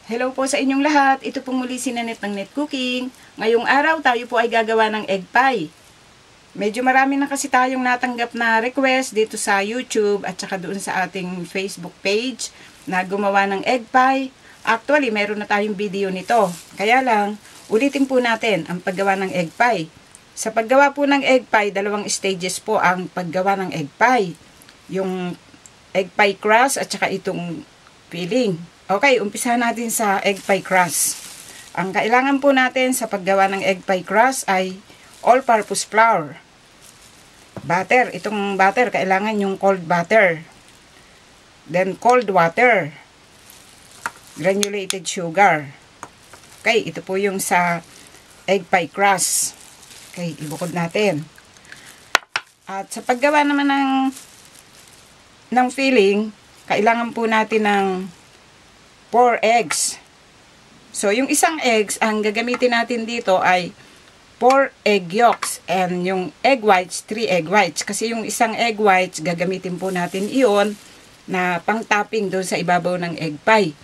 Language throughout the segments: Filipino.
Hello po sa inyong lahat. Ito po muli si Nanette ng Net Cooking. Ngayong araw tayo po ay gagawa ng egg pie. Medyo marami na kasi tayong natanggap na request dito sa YouTube at saka doon sa ating Facebook page na gumawa ng egg pie. Actually, meron na tayong video nito. Kaya lang, ulitin po natin ang paggawa ng egg pie. Sa paggawa po ng egg pie, dalawang stages po ang paggawa ng egg pie. Yung egg pie crust at saka itong filling. Okay, umpisahan natin sa egg pie crust. Ang kailangan po natin sa paggawa ng egg pie crust ay all-purpose flour. Butter. Itong butter, kailangan yung cold butter. Then, cold water. Granulated sugar. Okay, ito po yung sa egg pie crust. Okay, ibukod natin. At sa paggawa naman ng filling, kailangan po natin ng 4 eggs. So, yung isang eggs, ang gagamitin natin dito ay 4 egg yolks. And yung egg whites, 3 egg whites. Kasi yung isang egg whites, gagamitin po natin iyon na pang-topping doon sa ibabaw ng egg pie.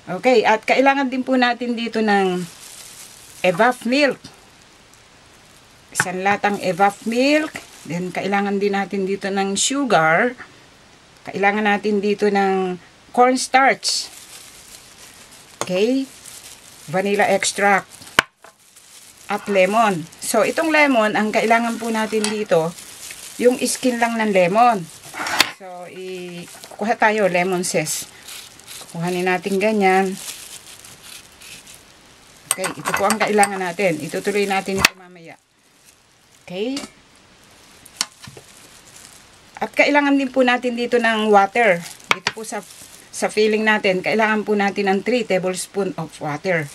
Okay, at kailangan din po natin dito ng evap milk. Isang latang evap milk. Then, kailangan din natin dito ng sugar. Kailangan natin dito ng cornstarch. Okay, vanilla extract at lemon. So, itong lemon, ang kailangan po natin dito, yung skin lang ng lemon. So, kuha tayo lemon zest. Kuhanin natin ganyan. Okay, ito po ang kailangan natin. Itutuloy natin ito mamaya. Okay. At kailangan din po natin dito ng water. Dito po sa filling natin, kailangan po natin ng 3 tablespoon of water.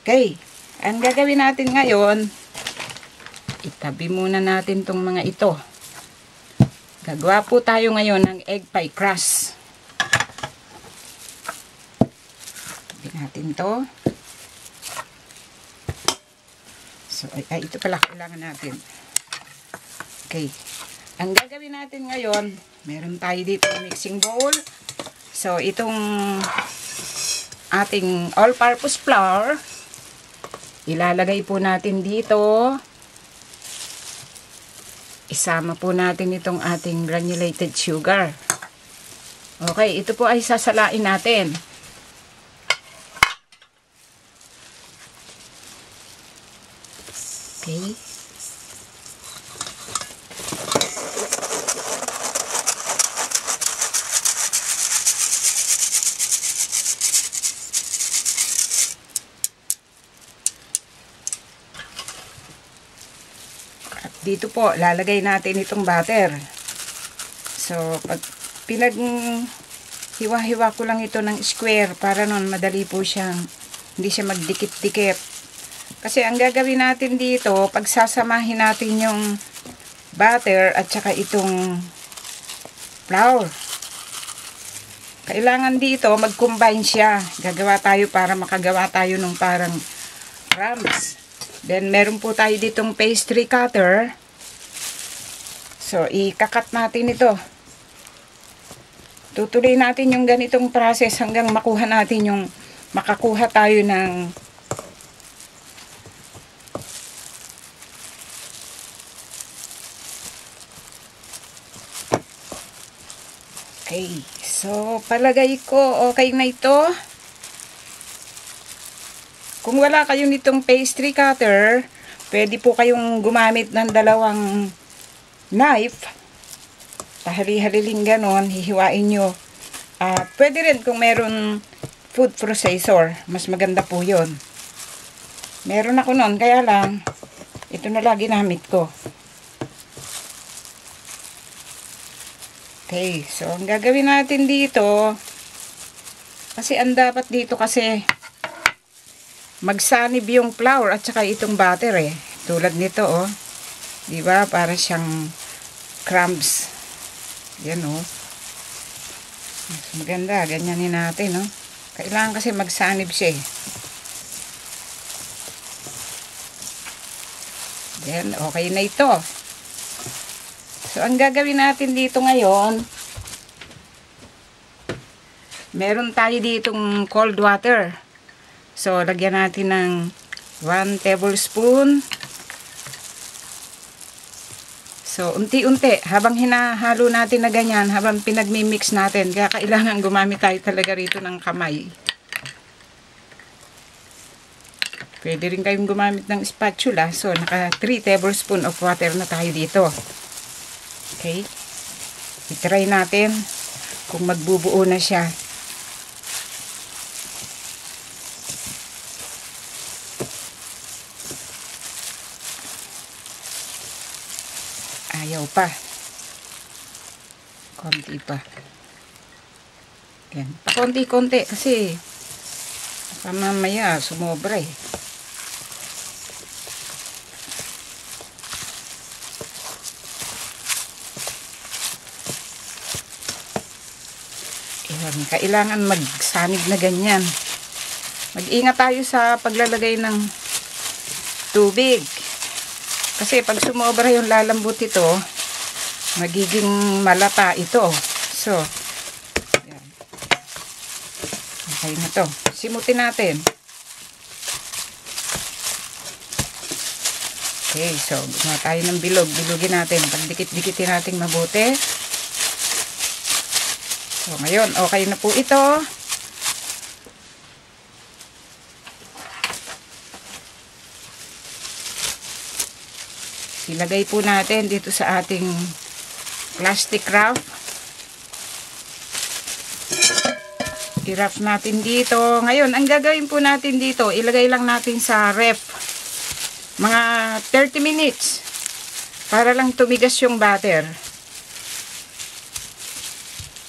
Okay. Ang gagawin natin ngayon, itabi muna natin tong mga ito. Gagawa po tayo ngayon ng egg pie crust. Tabi natin to. So, ito pala kailangan natin. Okay. Ang gagawin natin ngayon, meron tayo dito mixing bowl. So, itong ating all-purpose flour, ilalagay po natin dito. Isama po natin itong ating granulated sugar. Okay, ito po ay sasalain natin. Okay. Dito po, lalagay natin itong butter. So, pag hiwa-hiwa ko lang ito ng square para nun madali po siyang, hindi siya magdikit-dikit. Kasi ang gagawin natin dito, pagsasamahin natin yung butter at saka itong flour. Kailangan dito, mag-combine siya. Gagawa tayo para makagawa tayo ng parang crumbs. Then, meron po tayo ditong pastry cutter. So, ikakat natin ito. Tutuloy natin yung ganitong process hanggang makuha natin yung, makakuha tayo ng okay. So, palagay ko, okay na ito. Kung wala kayo nitong pastry cutter, pwede po kayong gumamit ng dalawang knife. Tahali-haliling ganon, hihiwain nyo. Pwede rin kung meron food processor, mas maganda po yun. Meron ako nun, kaya lang, ito na lagi ginamit ko. Okay, so ang gagawin natin dito, kasi ang dapat dito kasi, magsanib yung flour at saka itong butter eh. Tulad nito oh. 'Di ba? Para siyang crumbs. Yan oh. Maganda, ganyanin natin oh. Kailangan kasi magsanib siya eh. Then okay na ito. So ang gagawin natin dito ngayon, meron tayo ditong cold water. So, lagyan natin ng 1 tablespoon. So, unti-unti, habang hinahalo natin na ganyan, habang pinagmimix natin, kaya kailangan gumamit tayo talaga rito ng kamay. Pwede rin kayong gumamit ng spatula. So, naka 3 tablespoon of water na tayo dito. Okay. I-try natin kung magbubuo na siya. Ayaw pa. Konti pa. Yan. Pakonti-konti kasi mamaya sumobra eh. Yan. Kailangan magsanig na ganyan. Mag-ingat tayo sa paglalagay ng tubig. Kasi pag sumobra yung lalambot ito, magiging malata ito. So, yan. Okay na to. Simutin natin. Okay, so gumawa tayo ng bilog. Bilugin natin. Pagdikit-dikitin natin mabuti. So, ngayon, okay na po ito. Ilagay po natin dito sa ating plastic wrap. I-wrap natin dito. Ngayon, ang gagawin po natin dito, ilagay lang natin sa ref. Mga 30 minutes. Para lang tumigas yung butter.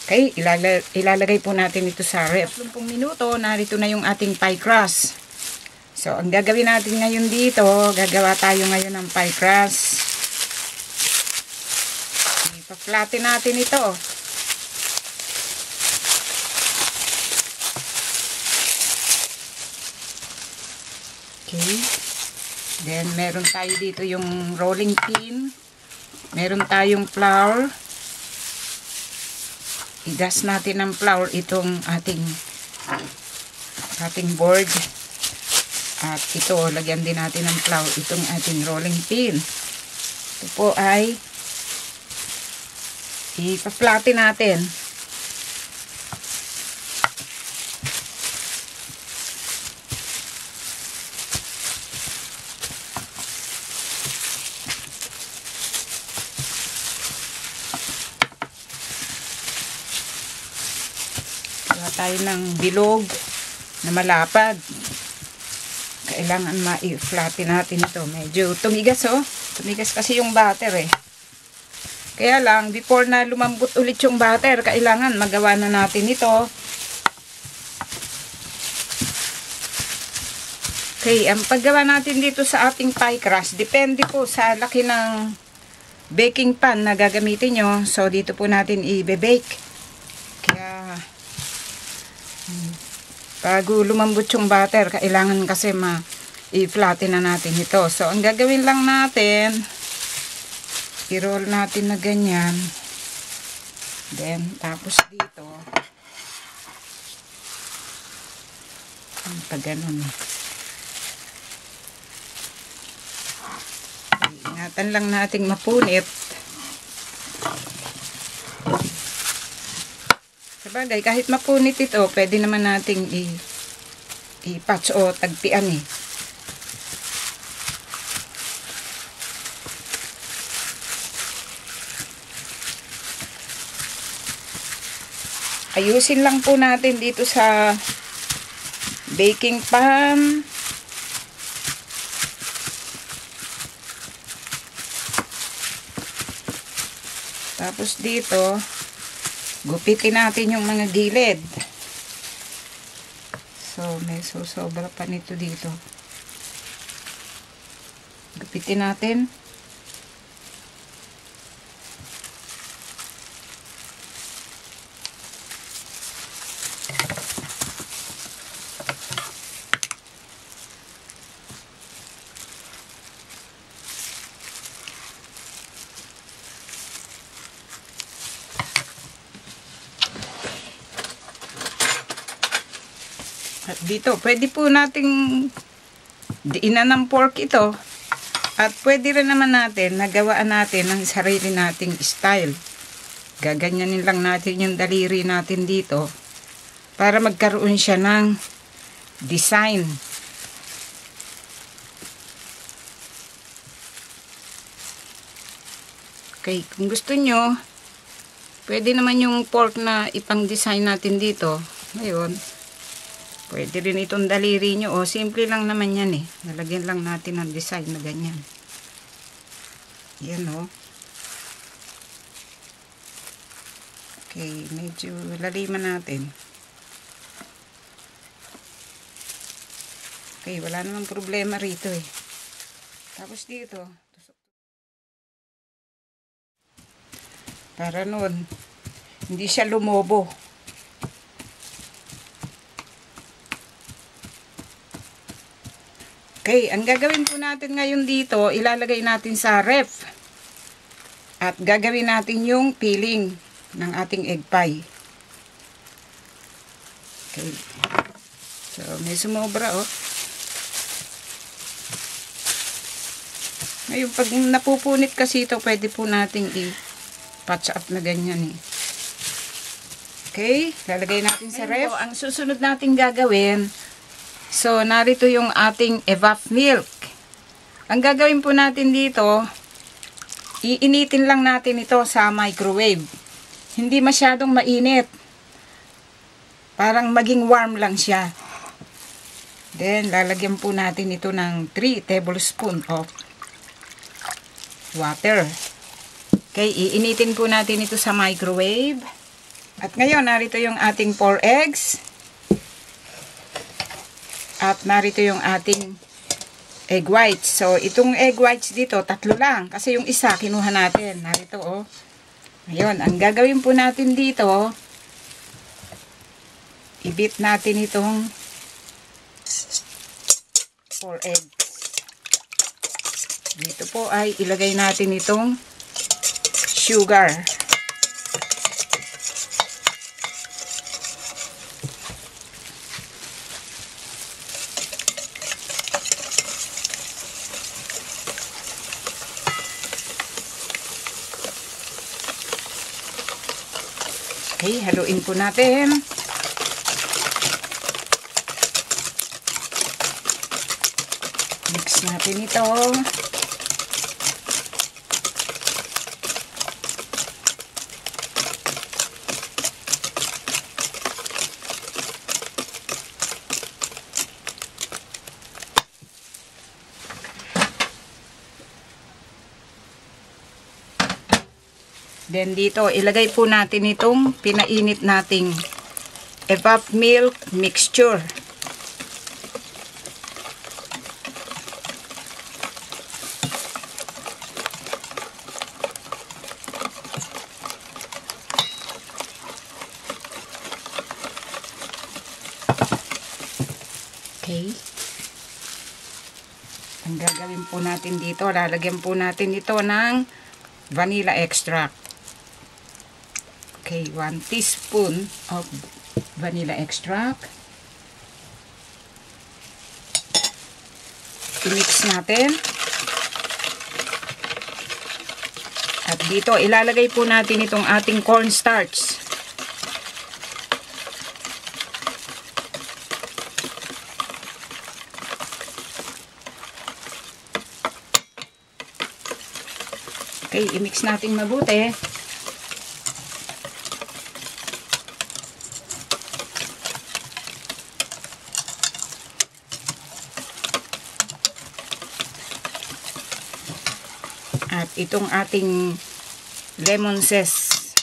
Okay, ilalagay po natin ito sa ref. 30 minuto, narito na yung ating pie crust. So, ang gagawin natin ngayon dito, gagawa tayo ngayon ng pie crust. Ipa-flatten natin ito. Okay. Then, meron tayo dito yung rolling pin. Meron tayong flour. I-dust natin ng flour itong ating board. At ito, lagyan din natin ng flour itong ating rolling pin. Ito po ay ipa-flatten natin. Gawa tayo ng bilog na malapad. Kailangan ma-flatten natin ito. Medyo tumigas oh. Tumigas kasi yung butter eh. Kaya lang, before na lumambot ulit yung butter, kailangan magawa na natin ito. Okay, ang paggawa natin dito sa ating pie crust, depende po sa laki ng baking pan na gagamitin nyo. So, dito po natin i-bake. Kaya, bago lumambot yung butter, kailangan kasi i-flatten na natin ito. So, ang gagawin lang natin, i-roll natin na ganyan. Then, tapos dito, pag ganun. Ingatan lang nating mapunit. Sabagay, kahit mapunit ito, pwede naman nating i-patch o tagpian eh. Ayusin lang po natin dito sa baking pan. Tapos dito, gupitin natin yung mga gilid. So, may sobra pa nito dito. Gupitin natin. At dito, pwede po nating diinan ng pork ito. At pwede rin naman natin, nagawaan natin ng sarili nating style. Gaganyanin lang natin yung daliri natin dito para magkaroon siya ng design. Okay, kung gusto nyo, pwede naman yung pork na ipang-design natin dito. Ngayon, pwede rin itong daliri nyo. O, simple lang naman yan eh. Nalagyan lang natin ng design na ganyan. Yan o. Okay, medyo laliman natin. Okay, wala namang problema rito eh. Tapos dito, para nun, hindi siya lumobo. Okay, ang gagawin po natin ngayon dito, ilalagay natin sa ref. At gagawin natin yung peeling ng ating egg pie. Okay. So, may sumobra oh. Ngayon, pag napupunit kasi ito, pwede po nating i-patch up na ganyan eh. Okay, lalagay natin sa ref. So, ang susunod natin gagawin, so, narito yung ating evap milk. Ang gagawin po natin dito, iinitin lang natin ito sa microwave. Hindi masyadong mainit. Parang maging warm lang siya. Then, lalagyan po natin ito ng 3 tablespoons of water. Okay, iinitin po natin ito sa microwave. At ngayon, narito yung ating 4 eggs. At narito yung ating egg whites. So, itong egg whites dito, 3 lang. Kasi yung isa, kinuha natin. Narito, oh. Ngayon, ang gagawin po natin dito, i-beat natin itong 4 eggs. Dito po ay ilagay natin itong sugar. Okay, haluin po natin. Mix natin ito. Then dito, ilagay po natin itong pinainit nating evap milk mixture. Okay. Ang gagawin po natin dito, lalagyan po natin ito ng vanilla extract. Okay, 1 teaspoon of vanilla extract. I-mix natin. At dito, ilalagay po natin itong ating cornstarch. Okay, i-mix natin mabuti. At itong ating lemon zest.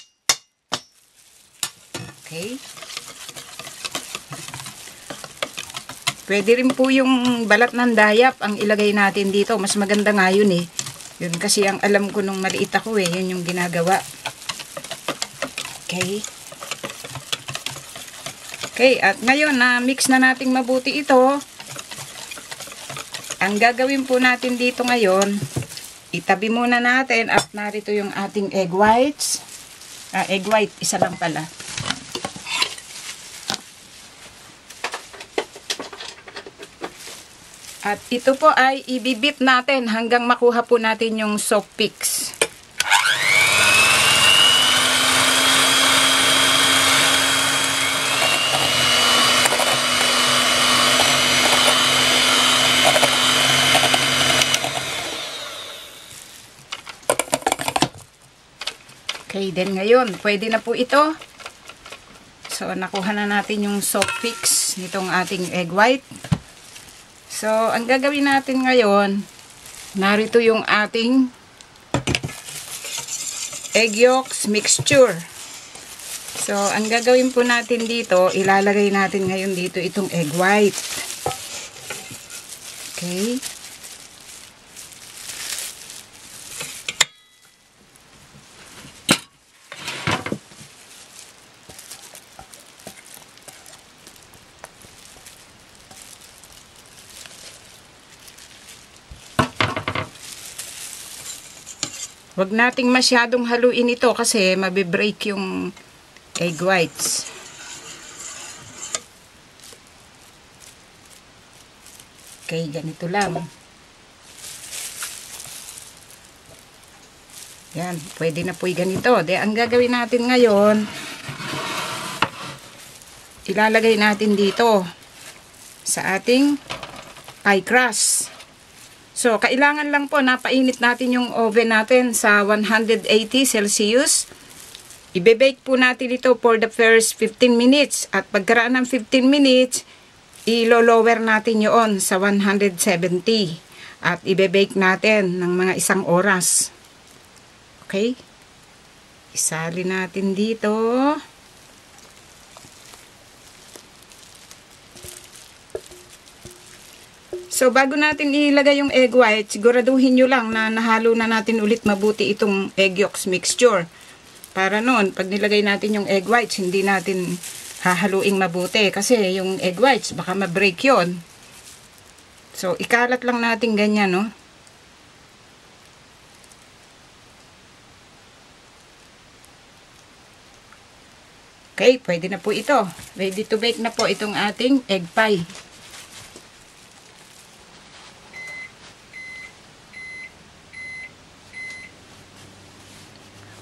Okay. Pwede rin po yung balat ng dayap ang ilagay natin dito. Mas maganda nga yun eh. Yun kasi ang alam ko nung maliit ako eh. Yun yung ginagawa. Okay. Okay. At ngayon na mix na nating mabuti ito. Ang gagawin po natin dito ngayon, itabi muna natin at narito yung ating egg whites. Egg white, isa lang pala. At ito po ay ibibit natin hanggang makuha po natin yung soft peaks. Okay, then ngayon, pwede na po ito. So, nakuha na natin yung soft peaks nitong ating egg white. So, ang gagawin natin ngayon, narito yung ating egg yolks mixture. So, ang gagawin po natin dito, ilalagay natin ngayon dito itong egg white. Okay. Huwag nating masyadong haluin ito kasi mabibreak yung egg whites. Okay, ganito lang. Yan, pwede na po yung ganito. De, ang gagawin natin ngayon, ilalagay natin dito sa ating pie crust. So, kailangan lang po napainit natin yung oven natin sa 180 Celsius. Ibe-bake po natin ito for the first 15 minutes. At pagkaraan ng 15 minutes, ilo-lower natin yun sa 170. At ibe-bake natin ng mga 1 oras. Okay? Isali natin dito. So, bago natin ilagay yung egg white, siguraduhin nyo lang na nahalo na natin ulit mabuti itong egg yolks mixture. Para noon, pag nilagay natin yung egg whites, hindi natin hahaluing mabuti. Kasi yung egg whites, baka ma-break yun. So, ikalat lang natin ganyan, no? Okay, pwede na po ito. Ready to bake na po itong ating egg pie.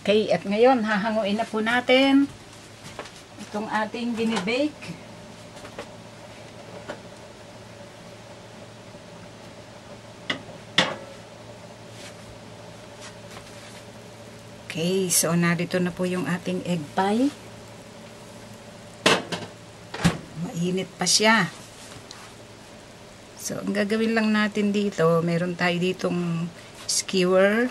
Okay, at ngayon, hahanguin na po natin itong ating binibake. Okay, so narito na po yung ating egg pie. Mainit pa siya. So, ang gagawin lang natin dito, meron tayo ditong skewer.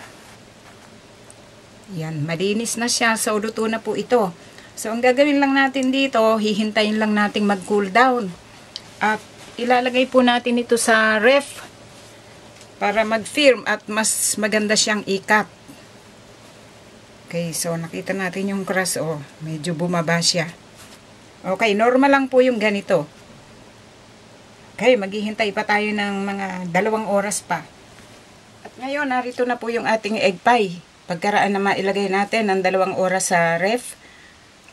Yan, malinis na siya. So, luto na po ito. So, ang gagawin lang natin dito, hihintayin lang nating mag-cool down. At ilalagay po natin ito sa ref para mag-firm at mas maganda siyang ikat. Okay, so nakita natin yung crust. Oh, medyo bumaba siya. Okay, normal lang po yung ganito. Okay, maghihintay pa tayo ng mga 2 oras pa. At ngayon, narito na po yung ating egg pie. Pagkaraan na mailagay natin ng 2 oras sa ref.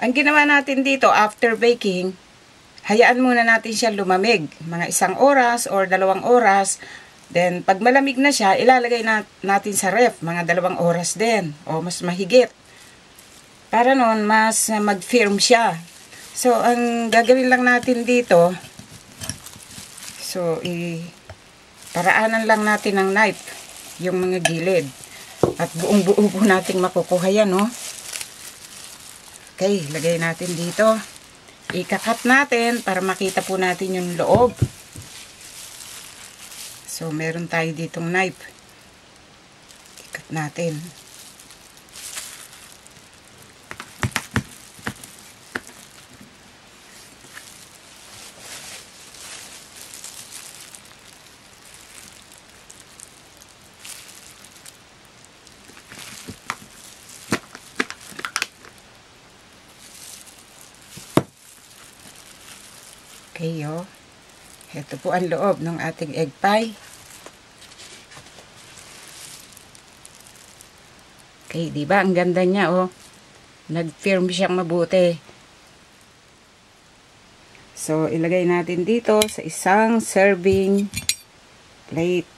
Ang ginawa natin dito, after baking, hayaan muna natin siya lumamig. Mga 1 oras or 2 oras. Then, pag malamig na siya, ilalagay natin sa ref. Mga 2 oras din. O mas mahigit. Para noon, mas mag-firm siya. So, ang gagawin lang natin dito, so, paraanan lang natin ng knife yung mga gilid. At buong-buo po natin makukuha yan, no? Okay, lagay natin dito. Ikakat natin para makita po natin yung loob. So, meron tayo ditong knife. Ikat natin. Okay, oh. Ito po ang loob ng ating egg pie. Okay, di ba? Ang ganda niya, oh. Nag-firm siyang mabuti. So, ilagay natin dito sa isang serving plate.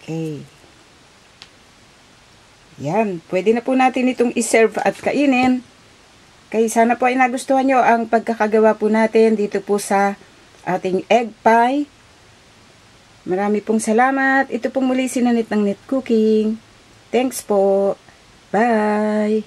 Okay. Yan. Pwede na po natin itong iserve at kainin. Okay, sana po ay nagustuhan nyo ang pagkakagawa po natin dito po sa ating egg pie. Marami pong salamat. Ito pong muli si Nanit ng Knit Cooking. Thanks po. Bye!